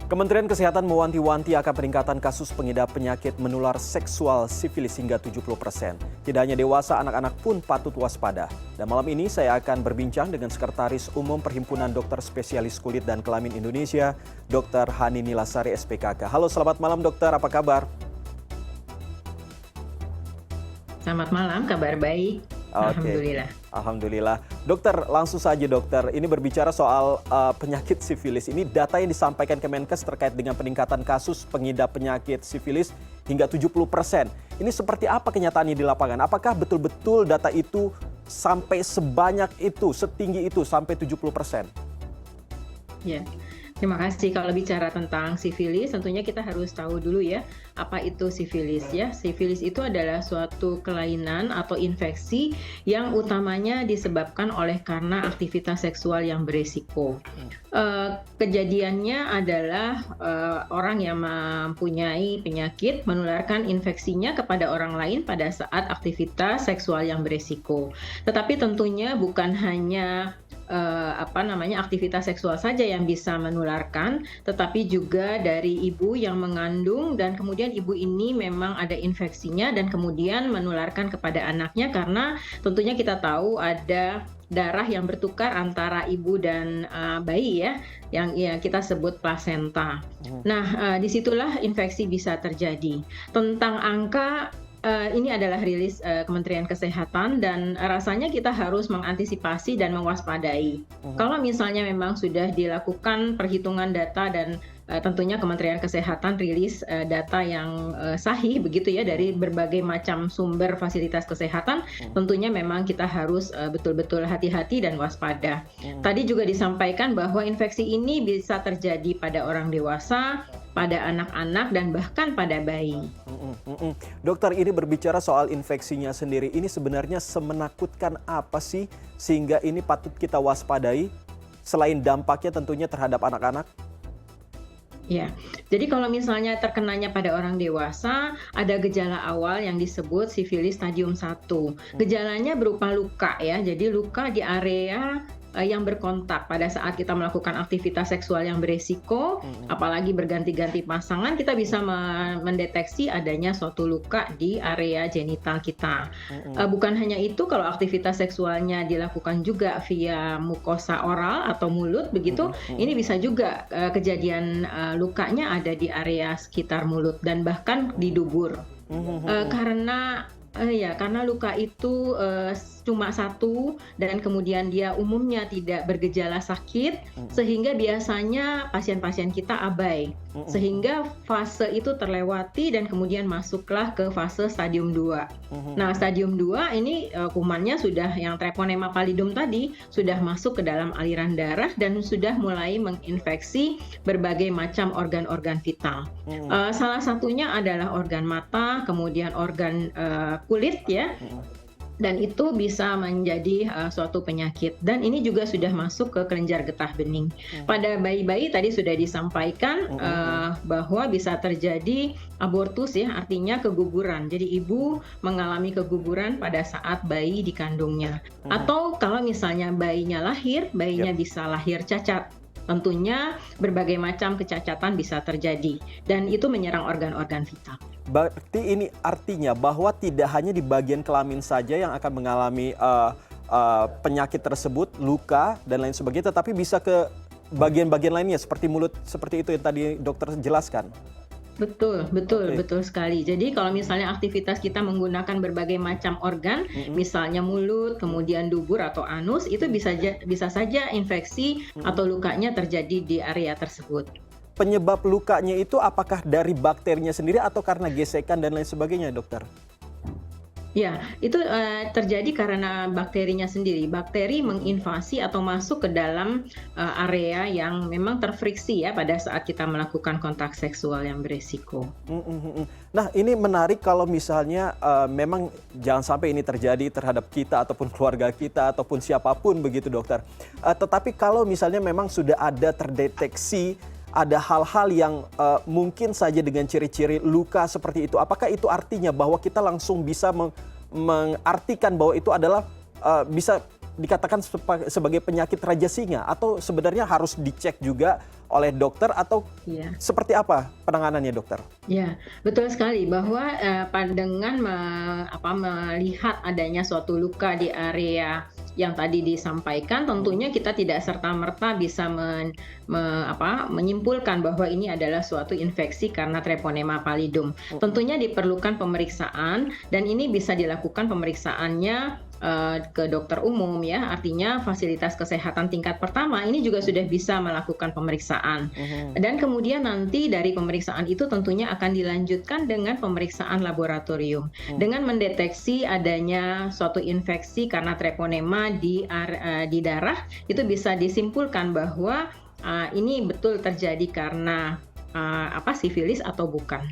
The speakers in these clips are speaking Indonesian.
Kementerian Kesehatan mewanti-wanti akan peningkatan kasus pengidap penyakit menular seksual sifilis hingga 70%. Tidak hanya dewasa, anak-anak pun patut waspada. Dan malam ini saya akan berbincang dengan Sekretaris Umum Perhimpunan Dokter Spesialis Kulit dan Kelamin Indonesia, Dr. Hani Nilasari SPKK. Halo, selamat malam dokter, apa kabar? Selamat malam, kabar baik. Alhamdulillah. Alhamdulillah. Dokter, langsung saja dokter. Ini berbicara soal penyakit sifilis. Ini data yang disampaikan Kemenkes terkait dengan peningkatan kasus pengidap penyakit sifilis hingga 70%. Ini seperti apa kenyataannya di lapangan? Apakah betul-betul data itu sampai sebanyak itu, setinggi itu, sampai 70%? Ya, terima kasih. Kalau bicara tentang sifilis, tentunya kita harus tahu dulu ya, apa itu sifilis ya. Sifilis itu adalah suatu kelainan atau infeksi yang utamanya disebabkan oleh karena aktivitas seksual yang beresiko. Kejadiannya adalah orang yang mempunyai penyakit menularkan infeksinya kepada orang lain pada saat aktivitas seksual yang beresiko. Tetapi tentunya bukan hanya aktivitas seksual saja yang bisa menularkan, tetapi juga dari ibu yang mengandung dan kemudian ibu ini memang ada infeksinya dan kemudian menularkan kepada anaknya karena tentunya kita tahu ada darah yang bertukar antara ibu dan bayi ya, yang ya kita sebut plasenta. Nah, disitulah infeksi bisa terjadi. Tentang angka, ini adalah rilis Kementerian Kesehatan dan rasanya kita harus mengantisipasi dan mewaspadai. Kalau misalnya memang sudah dilakukan perhitungan data dan tentunya Kementerian Kesehatan rilis data yang sahih begitu ya dari berbagai macam sumber fasilitas kesehatan, tentunya memang kita harus betul-betul hati-hati dan waspada. Tadi juga disampaikan bahwa infeksi ini bisa terjadi pada orang dewasa, pada anak-anak dan bahkan pada bayi. Dokter, ini berbicara soal infeksinya sendiri, ini sebenarnya semenakutkan apa sih sehingga ini patut kita waspadai selain dampaknya tentunya terhadap anak-anak? Ya, jadi kalau misalnya terkenanya pada orang dewasa, ada gejala awal yang disebut sifilis stadium 1. Gejalanya berupa luka ya, jadi luka di area yang berkontak pada saat kita melakukan aktivitas seksual yang beresiko, apalagi berganti-ganti pasangan, kita bisa mendeteksi adanya suatu luka di area genital kita. Bukan hanya itu, kalau aktivitas seksualnya dilakukan juga via mukosa oral atau mulut begitu, ini bisa juga kejadian lukanya ada di area sekitar mulut dan bahkan di dubur. Karena luka itu cuma satu dan kemudian dia umumnya tidak bergejala sakit, sehingga biasanya pasien-pasien kita abai. Sehingga fase itu terlewati dan kemudian masuklah ke fase stadium 2. Nah, stadium 2 ini kumannya sudah yang Treponema pallidum tadi sudah masuk ke dalam aliran darah dan sudah mulai menginfeksi berbagai macam organ-organ vital. Salah satunya adalah organ mata, kemudian organ kulit ya. Dan itu bisa menjadi suatu penyakit. Dan ini juga sudah masuk ke kelenjar getah bening. Pada bayi-bayi tadi sudah disampaikan bahwa bisa terjadi abortus ya, artinya keguguran. Jadi ibu mengalami keguguran pada saat bayi dikandungnya. Atau kalau misalnya bayinya lahir, bayinya bisa lahir cacat. Tentunya berbagai macam kecacatan bisa terjadi dan itu menyerang organ-organ vital. Berarti ini artinya bahwa tidak hanya di bagian kelamin saja yang akan mengalami penyakit tersebut, luka dan lain sebagainya, tetapi bisa ke bagian-bagian lainnya seperti mulut, seperti itu yang tadi dokter jelaskan. Betul sekali. Jadi kalau misalnya aktivitas kita menggunakan berbagai macam organ, misalnya mulut, kemudian dubur atau anus, itu bisa saja infeksi atau lukanya terjadi di area tersebut. Penyebab lukanya itu apakah dari bakterinya sendiri atau karena gesekan dan lain sebagainya, dokter? Ya, itu terjadi karena bakterinya sendiri. Bakteri menginvasi atau masuk ke dalam area yang memang terfriksi ya pada saat kita melakukan kontak seksual yang beresiko. Nah, ini menarik kalau misalnya memang jangan sampai ini terjadi terhadap kita ataupun keluarga kita ataupun siapapun begitu, dokter. Tetapi kalau misalnya memang sudah ada terdeteksi ada hal-hal yang mungkin saja dengan ciri-ciri luka seperti itu, apakah itu artinya bahwa kita langsung bisa mengartikan bahwa itu adalah bisa dikatakan sebagai penyakit raja singa atau sebenarnya harus dicek juga oleh dokter atau Iya. seperti apa penanganannya dokter? Ya, betul sekali bahwa dengan melihat adanya suatu luka di area yang tadi disampaikan, tentunya kita tidak serta-merta bisa menyimpulkan bahwa ini adalah suatu infeksi karena Treponema pallidum. Tentunya diperlukan pemeriksaan dan ini bisa dilakukan pemeriksaannya ke dokter umum ya, artinya fasilitas kesehatan tingkat pertama ini juga sudah bisa melakukan pemeriksaan. Dan kemudian nanti dari pemeriksaan itu tentunya akan dilanjutkan dengan pemeriksaan laboratorium dengan mendeteksi adanya suatu infeksi karena treponema di darah, itu bisa disimpulkan bahwa ini betul terjadi karena sifilis atau bukan.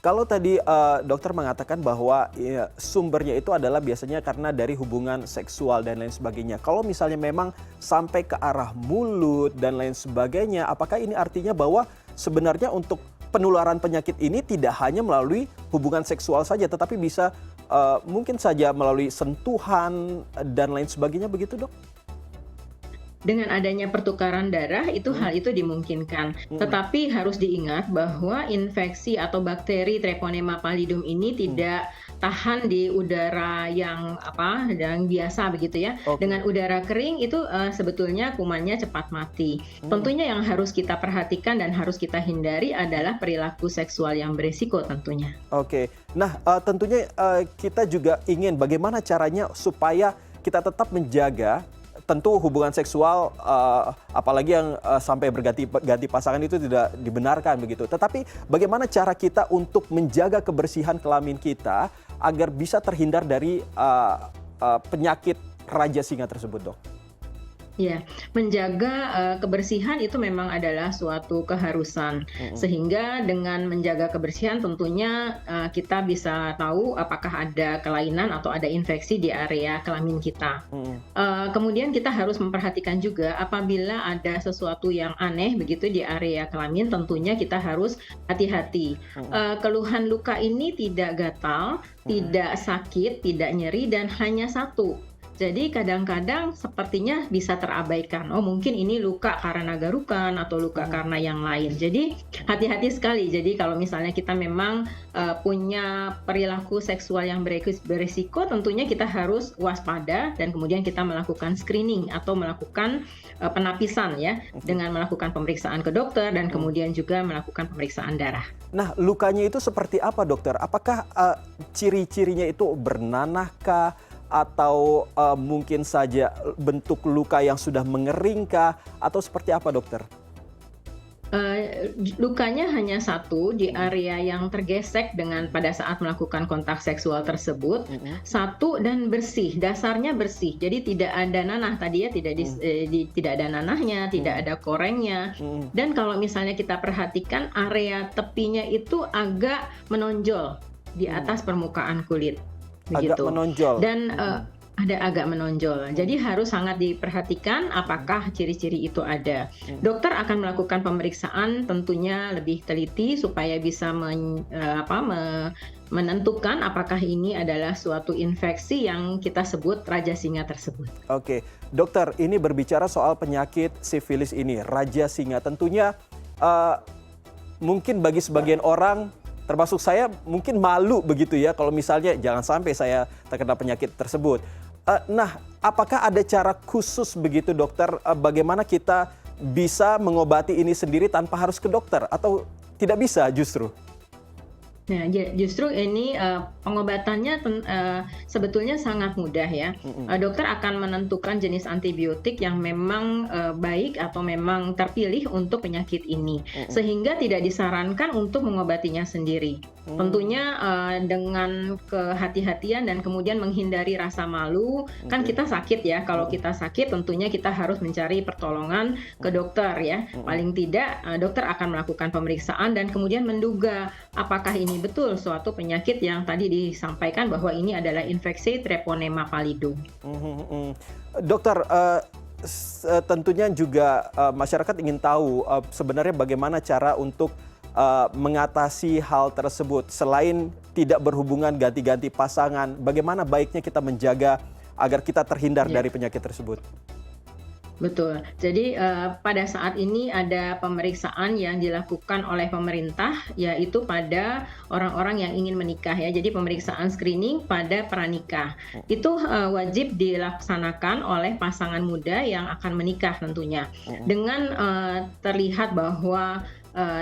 Kalau tadi dokter mengatakan bahwa sumbernya itu adalah biasanya karena dari hubungan seksual dan lain sebagainya. Kalau misalnya memang sampai ke arah mulut dan lain sebagainya, apakah ini artinya bahwa sebenarnya untuk penularan penyakit ini tidak hanya melalui hubungan seksual saja, tetapi bisa mungkin saja melalui sentuhan dan lain sebagainya, begitu dok? Dengan adanya pertukaran darah hal itu dimungkinkan. Tetapi harus diingat bahwa infeksi atau bakteri Treponema pallidum ini tidak tahan di udara yang biasa begitu ya. Dengan udara kering itu sebetulnya kumannya cepat mati. Tentunya yang harus kita perhatikan dan harus kita hindari adalah perilaku seksual yang berisiko tentunya. Oke. Nah, tentunya kita juga ingin bagaimana caranya supaya kita tetap menjaga tentu hubungan seksual apalagi yang sampai berganti pasangan itu tidak dibenarkan begitu. Tetapi bagaimana cara kita untuk menjaga kebersihan kelamin kita agar bisa terhindar dari penyakit raja singa tersebut, dok? Ya, menjaga kebersihan itu memang adalah suatu keharusan. Sehingga dengan menjaga kebersihan tentunya kita bisa tahu apakah ada kelainan atau ada infeksi di area kelamin kita. Kemudian kita harus memperhatikan juga apabila ada sesuatu yang aneh begitu di area kelamin, tentunya kita harus hati-hati. Keluhan luka ini tidak gatal, tidak sakit, tidak nyeri, dan hanya satu. Jadi kadang-kadang sepertinya bisa terabaikan. Oh, mungkin ini luka karena garukan atau luka karena yang lain. Jadi hati-hati sekali. Jadi kalau misalnya kita memang punya perilaku seksual yang berisiko, tentunya kita harus waspada dan kemudian kita melakukan screening atau melakukan penapisan ya, dengan melakukan pemeriksaan ke dokter dan kemudian juga melakukan pemeriksaan darah. Nah, lukanya itu seperti apa, dokter? Apakah ciri-cirinya itu bernanahkah? Atau mungkin saja bentuk luka yang sudah mengeringkah atau seperti apa, dokter? Lukanya hanya satu di area yang tergesek pada saat melakukan kontak seksual tersebut, satu dan bersih, dasarnya bersih, jadi tidak ada nanah tadi ya, tidak ada nanahnya, tidak ada korengnya, dan kalau misalnya kita perhatikan area tepinya itu agak menonjol di atas permukaan kulit. Agak menonjol. Dan ada agak menonjol. Jadi harus sangat diperhatikan apakah ciri-ciri itu ada. Dokter akan melakukan pemeriksaan tentunya lebih teliti supaya bisa menentukan apakah ini adalah suatu infeksi yang kita sebut raja singa tersebut. Oke, dokter, ini berbicara soal penyakit sifilis ini, raja singa. Tentunya mungkin bagi sebagian orang, termasuk saya, mungkin malu begitu ya kalau misalnya jangan sampai saya terkena penyakit tersebut. Nah, apakah ada cara khusus begitu, dokter, bagaimana kita bisa mengobati ini sendiri tanpa harus ke dokter atau tidak bisa justru? Nah, justru ini pengobatannya sebetulnya sangat mudah ya. Dokter akan menentukan jenis antibiotik yang memang baik atau memang terpilih untuk penyakit ini, sehingga tidak disarankan untuk mengobatinya sendiri. Tentunya dengan kehati-hatian dan kemudian menghindari rasa malu. Kan kita sakit ya, kalau kita sakit tentunya kita harus mencari pertolongan ke dokter ya. Paling tidak dokter akan melakukan pemeriksaan dan kemudian menduga apakah ini betul suatu penyakit yang tadi disampaikan bahwa ini adalah infeksi Treponema pallidum. Dokter, tentunya juga masyarakat ingin tahu sebenarnya bagaimana cara untuk mengatasi hal tersebut. Selain tidak berhubungan ganti-ganti pasangan, bagaimana baiknya kita menjaga agar kita terhindar Ya. dari penyakit tersebut? Betul. Jadi pada saat ini ada pemeriksaan yang dilakukan oleh pemerintah, yaitu pada orang-orang yang ingin menikah ya. Jadi pemeriksaan screening pada pranikah. Itu wajib dilaksanakan oleh pasangan muda yang akan menikah tentunya. Dengan terlihat bahwa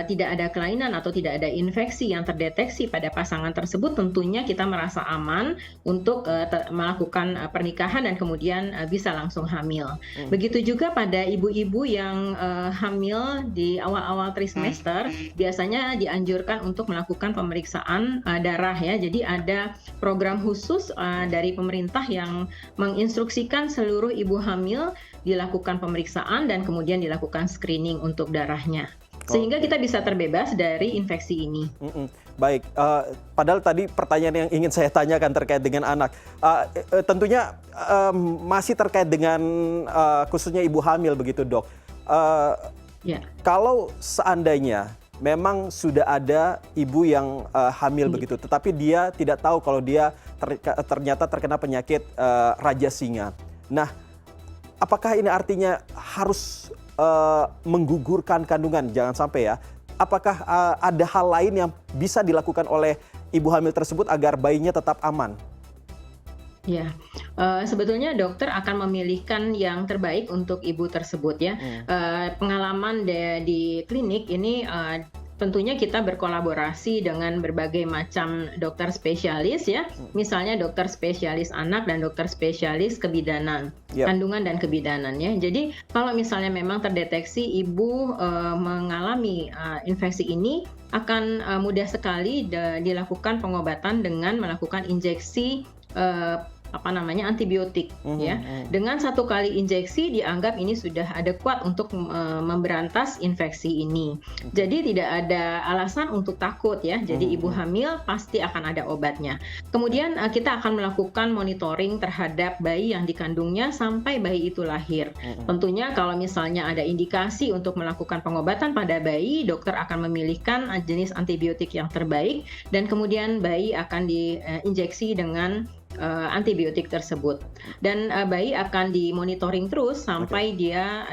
tidak ada kelainan atau tidak ada infeksi yang terdeteksi pada pasangan tersebut, tentunya kita merasa aman untuk melakukan pernikahan dan kemudian bisa langsung hamil. Begitu juga pada ibu-ibu yang hamil di awal-awal trimester, biasanya dianjurkan untuk melakukan pemeriksaan darah ya. Jadi ada program khusus dari pemerintah yang menginstruksikan seluruh ibu hamil dilakukan pemeriksaan dan kemudian dilakukan screening untuk darahnya. Sehingga kita bisa terbebas dari infeksi ini. Baik, padahal tadi pertanyaan yang ingin saya tanyakan terkait dengan anak, tentunya masih terkait dengan khususnya ibu hamil begitu dok. Ya. Kalau seandainya memang sudah ada ibu yang hamil begitu, tetapi dia tidak tahu kalau dia ternyata terkena penyakit Raja Singa. Nah, apakah ini artinya harus menggugurkan kandungan? Jangan sampai ya. Apakah ada hal lain yang bisa dilakukan oleh ibu hamil tersebut agar bayinya tetap aman? Ya, sebetulnya dokter akan memilihkan yang terbaik untuk ibu tersebut ya. Pengalaman di klinik ini tentunya kita berkolaborasi dengan berbagai macam dokter spesialis ya. Misalnya dokter spesialis anak dan dokter spesialis kebidanan, kandungan dan kebidanan ya. Jadi kalau misalnya memang terdeteksi ibu mengalami infeksi ini, akan mudah sekali dilakukan pengobatan dengan melakukan injeksi antibiotik ya. Dengan satu kali injeksi dianggap ini sudah adekuat untuk memberantas infeksi ini. Jadi tidak ada alasan untuk takut ya. Jadi ibu hamil pasti akan ada obatnya. Kemudian kita akan melakukan monitoring terhadap bayi yang dikandungnya sampai bayi itu lahir. Tentunya kalau misalnya ada indikasi untuk melakukan pengobatan pada bayi, dokter akan memilihkan jenis antibiotik yang terbaik dan kemudian bayi akan diinjeksi dengan antibiotik tersebut, dan bayi akan dimonitoring terus sampai dia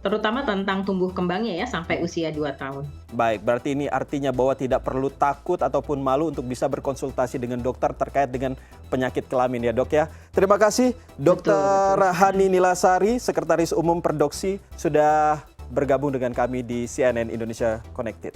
terutama tentang tumbuh kembangnya ya sampai usia 2 tahun. Baik, berarti ini artinya bahwa tidak perlu takut ataupun malu untuk bisa berkonsultasi dengan dokter terkait dengan penyakit kelamin ya dok ya. Terima kasih Dr. Hani Nilasari, Sekretaris Umum Perdoksi sudah bergabung dengan kami di CNN Indonesia Connected.